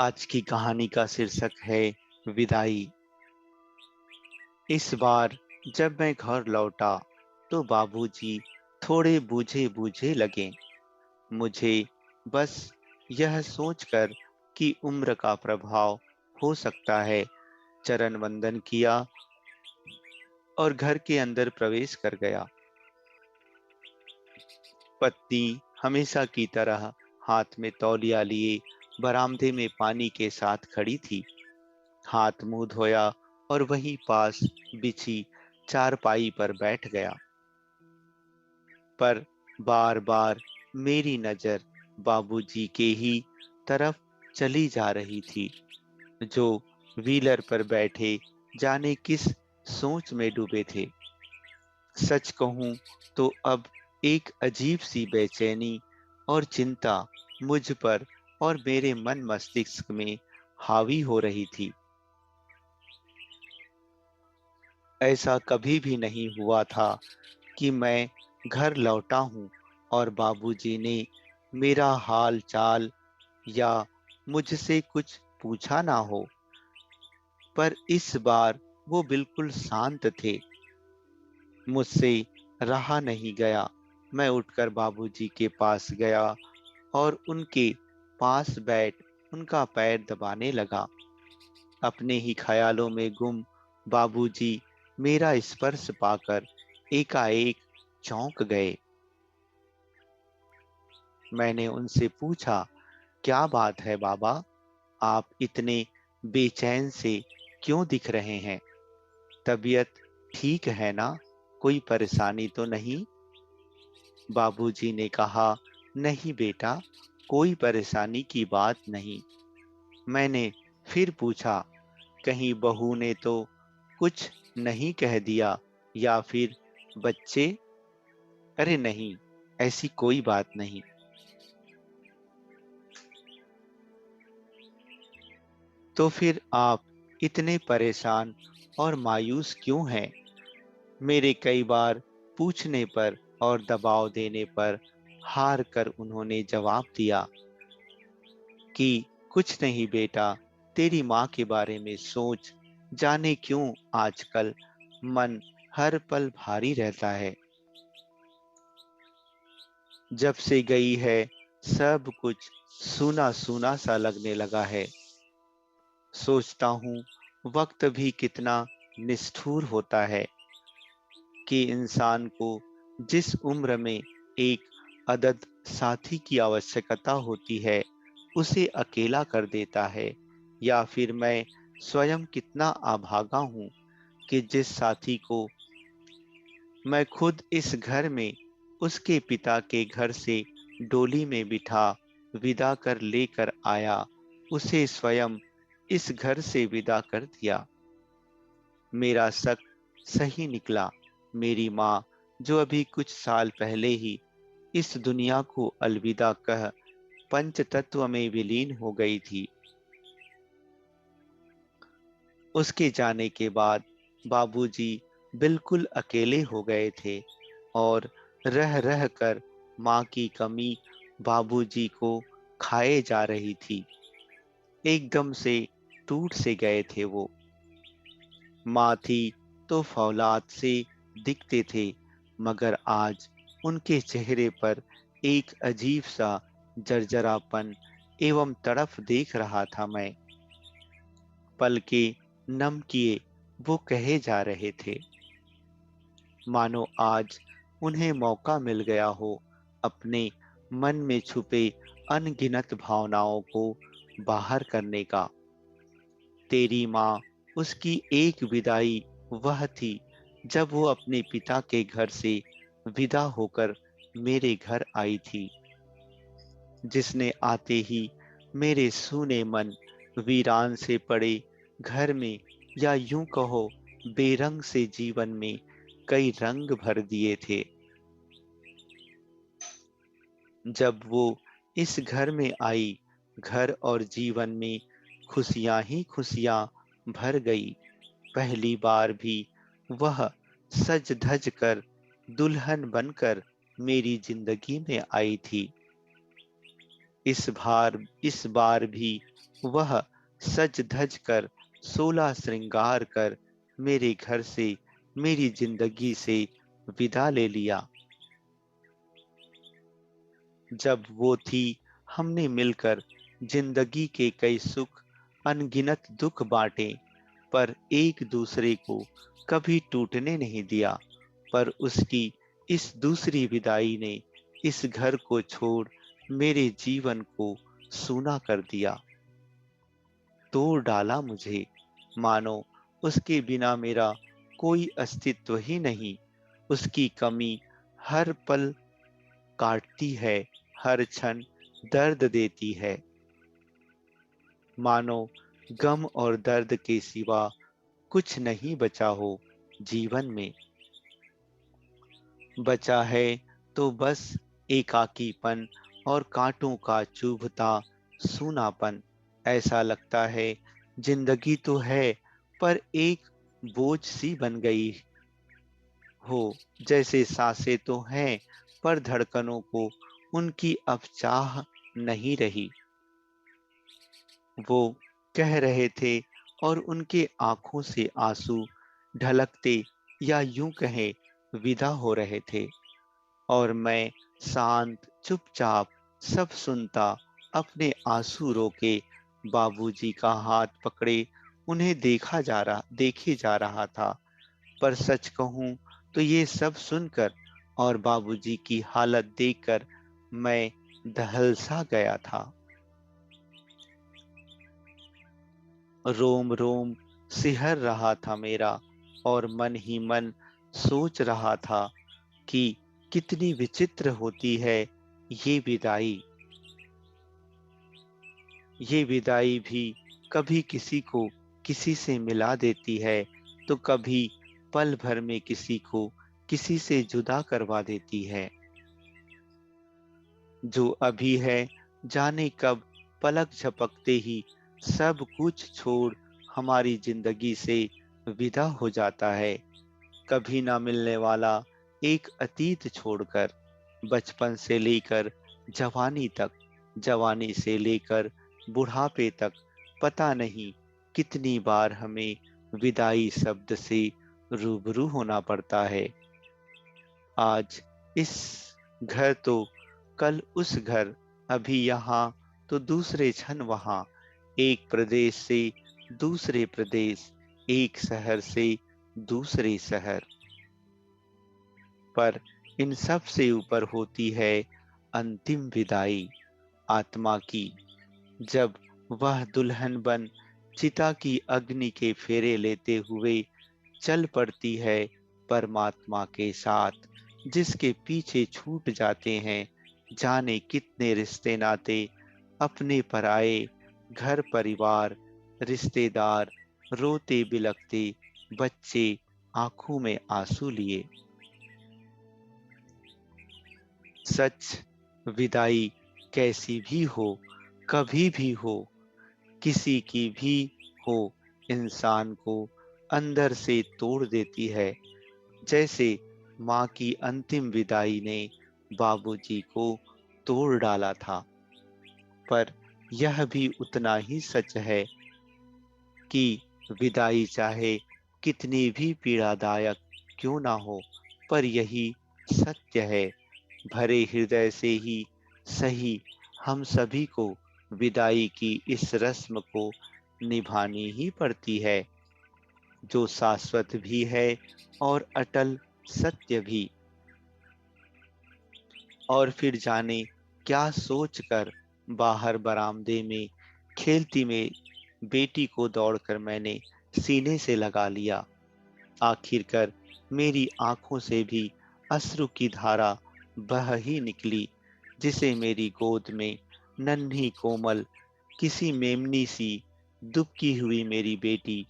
आज की कहानी का शीर्षक है विदाई। इस बार जब मैं घर लौटा तो बाबूजी थोड़े बूझे बूझे लगे। मुझे बस यह सोचकर कि उम्र का प्रभाव हो सकता है, चरण वंदन किया और घर के अंदर प्रवेश कर गया। पत्नी हमेशा की तरह हाथ में तौलिया लिए बरामदे में पानी के साथ खड़ी थी। हाथ मुंह धोया और वहीं पास बिछी चारपाई पर बैठ गया। पर बार बार मेरी नजर बाबूजी के ही तरफ चली जा रही थी, जो व्हीलर पर बैठे जाने किस सोच में डूबे थे। सच कहूं तो अब एक अजीब सी बेचैनी और चिंता मुझ पर और मेरे मन मस्तिष्क में हावी हो रही थी। ऐसा कभी भी नहीं हुआ था कि मैं घर लौटा हूं और बाबूजी ने मेरा हाल चाल या मुझसे कुछ पूछा ना हो। पर इस बार वो बिल्कुल शांत थे। मुझसे रहा नहीं गया। मैं उठकर बाबूजी के पास गया और उनके पास बैठ उनका पैर दबाने लगा। अपने ही ख्यालों में गुम बाबूजी मेरा स्पर्श पाकर एकाएक चौंक गए। मैंने उनसे पूछा, क्या बात है बाबा? आप इतने बेचैन से क्यों दिख रहे हैं? तबीयत ठीक है ना? कोई परेशानी तो नहीं? बाबूजी ने कहा, नहीं बेटा, कोई परेशानी की बात नहीं। मैंने फिर पूछा, कहीं बहू ने तो कुछ नहीं कह दिया या फिर बच्चे? अरे नहीं, ऐसी कोई बात नहीं। तो फिर आप इतने परेशान और मायूस क्यों हैं? मेरे कई बार पूछने पर और दबाव देने पर हार कर उन्होंने जवाब दिया कि कुछ नहीं बेटा, तेरी माँ के बारे में सोच, जाने क्यों आजकल मन हर पल भारी रहता है। जब से गई है सब कुछ सूना सूना सा लगने लगा है। सोचता हूँ वक्त भी कितना निष्ठुर होता है कि इंसान को जिस उम्र में एक अदद साथी की आवश्यकता होती है, उसे अकेला कर देता है। या फिर मैं स्वयं कितना अभागा हूँ कि जिस साथी को मैं खुद इस घर में उसके पिता के घर से डोली में बिठा विदा कर लेकर आया, उसे स्वयं इस घर से विदा कर दिया। मेरा शक सही निकला। मेरी माँ, जो अभी कुछ साल पहले ही इस दुनिया को अलविदा कह पंच तत्व में विलीन हो गई थी, उसके जाने के बाद बाबूजी बिल्कुल अकेले हो गए थे और रह रह कर माँ की कमी बाबूजी को खाए जा रही थी। एकदम से टूट से गए थे वो। माँ थी तो फौलाद से दिखते थे, मगर आज उनके चेहरे पर एक अजीब सा जर्जरापन एवं तड़फ देख रहा था मैं। पल के नम किए वो कहे जा रहे थे, मानो आज उन्हें मौका मिल गया हो अपने मन में छुपे अनगिनत भावनाओं को बाहर करने का। तेरी माँ, उसकी एक विदाई वह थी जब वो अपने पिता के घर से विदा होकर मेरे घर आई थी, जिसने आते ही मेरे सूने मन वीरान से पड़े घर में, या यूं कहो बेरंग से जीवन में कई रंग भर दिए थे। जब वो इस घर में आई, घर और जीवन में खुशियां ही खुशियां भर गई। पहली बार भी वह सज धज कर दुल्हन बनकर मेरी जिंदगी में आई थी। इस बार भी वह सज धज कर, सोलह श्रृंगार कर मेरे घर से, मेरी जिंदगी से विदा ले लिया। जब वो थी, हमने मिलकर जिंदगी के कई सुख, अनगिनत दुख बांटे, पर एक दूसरे को कभी टूटने नहीं दिया। पर उसकी इस दूसरी विदाई ने इस घर को छोड़ मेरे जीवन को सूना कर दिया। तोड़ डाला मुझे, मानो उसके बिना मेरा कोई अस्तित्व ही नहीं। उसकी कमी हर पल काटती है, हर क्षण दर्द देती है। मानो गम और दर्द के सिवा कुछ नहीं बचा हो जीवन में। बचा है तो बस एकाकीपन और कांटों का चुभता सूनापन। ऐसा लगता है जिंदगी तो है, पर एक बोझ सी बन गई हो। जैसे सांसें तो हैं, पर धड़कनों को उनकी अब चाह नहीं रही। वो कह रहे थे और उनके आंखों से आंसू ढलकते, या यूं कहें विदा हो रहे थे। और मैं शांत चुपचाप सब सुनता, अपने आंसू रोके बाबूजी का हाथ पकड़े उन्हें देखे जा रहा था। पर सच कहूं तो ये सब सुनकर और बाबूजी की हालत देखकर मैं दहल सा गया था। रोम रोम सिहर रहा था मेरा, और मन ही मन सोच रहा था कि कितनी विचित्र होती है ये विदाई। ये विदाई भी कभी किसी को किसी से मिला देती है, तो कभी पल भर में किसी को किसी से जुदा करवा देती है। जो अभी है, जाने कब पलक झपकते ही सब कुछ छोड़ हमारी जिंदगी से विदा हो जाता है। कभी ना मिलने वाला एक अतीत छोड़कर, बचपन से लेकर जवानी तक, जवानी से लेकर बुढ़ापे तक, पता नहीं कितनी बार हमें विदाई शब्द से रूबरू होना पड़ता है। आज इस घर तो कल उस घर, अभी यहाँ तो दूसरे क्षण वहाँ, एक प्रदेश से दूसरे प्रदेश, एक शहर से दूसरे शहर। पर इन सब से ऊपर होती है अंतिम विदाई आत्मा की। जब वह दुल्हन बन चिता की अग्नि के फेरे लेते हुए चल पड़ती है परमात्मा के साथ, जिसके पीछे छूट जाते हैं जाने कितने रिश्ते नाते, अपने पराए, घर परिवार, रिश्तेदार, रोते बिलखते बच्चे, आंखों में आंसू लिए। सच, विदाई कैसी भी हो, कभी भी हो, किसी की भी हो, इंसान को अंदर से तोड़ देती है, जैसे माँ की अंतिम विदाई ने बाबूजी को तोड़ डाला था। पर यह भी उतना ही सच है कि विदाई चाहे कितनी भी पीड़ादायक क्यों ना हो, पर यही सत्य है। भरे हृदय से ही सही, हम सभी को विदाई की इस रस्म को निभानी ही पड़ती है, जो शाश्वत भी है और अटल सत्य भी। और फिर जाने क्या सोचकर बाहर बरामदे में खेलती में बेटी को दौड़कर मैंने सीने से लगा लिया। आखिरकार मेरी आंखों से भी अश्रु की धारा बह ही निकली, जिसे मेरी गोद में नन्ही कोमल किसी मेमनी सी दुबकी हुई मेरी बेटी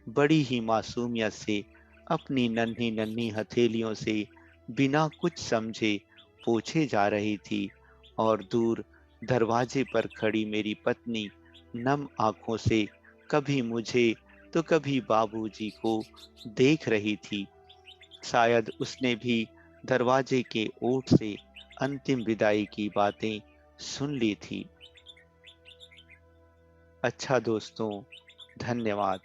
बड़ी ही मासूमियत से अपनी नन्ही नन्ही हथेलियों से बिना कुछ समझे पोंछे जा रही थी। और दूर दरवाजे पर खड़ी मेरी पत्नी नम आंखों से कभी मुझे तो कभी बाबूजी को देख रही थी। शायद उसने भी दरवाजे के ओट से अंतिम विदाई की बातें सुन ली थी। अच्छा दोस्तों, धन्यवाद।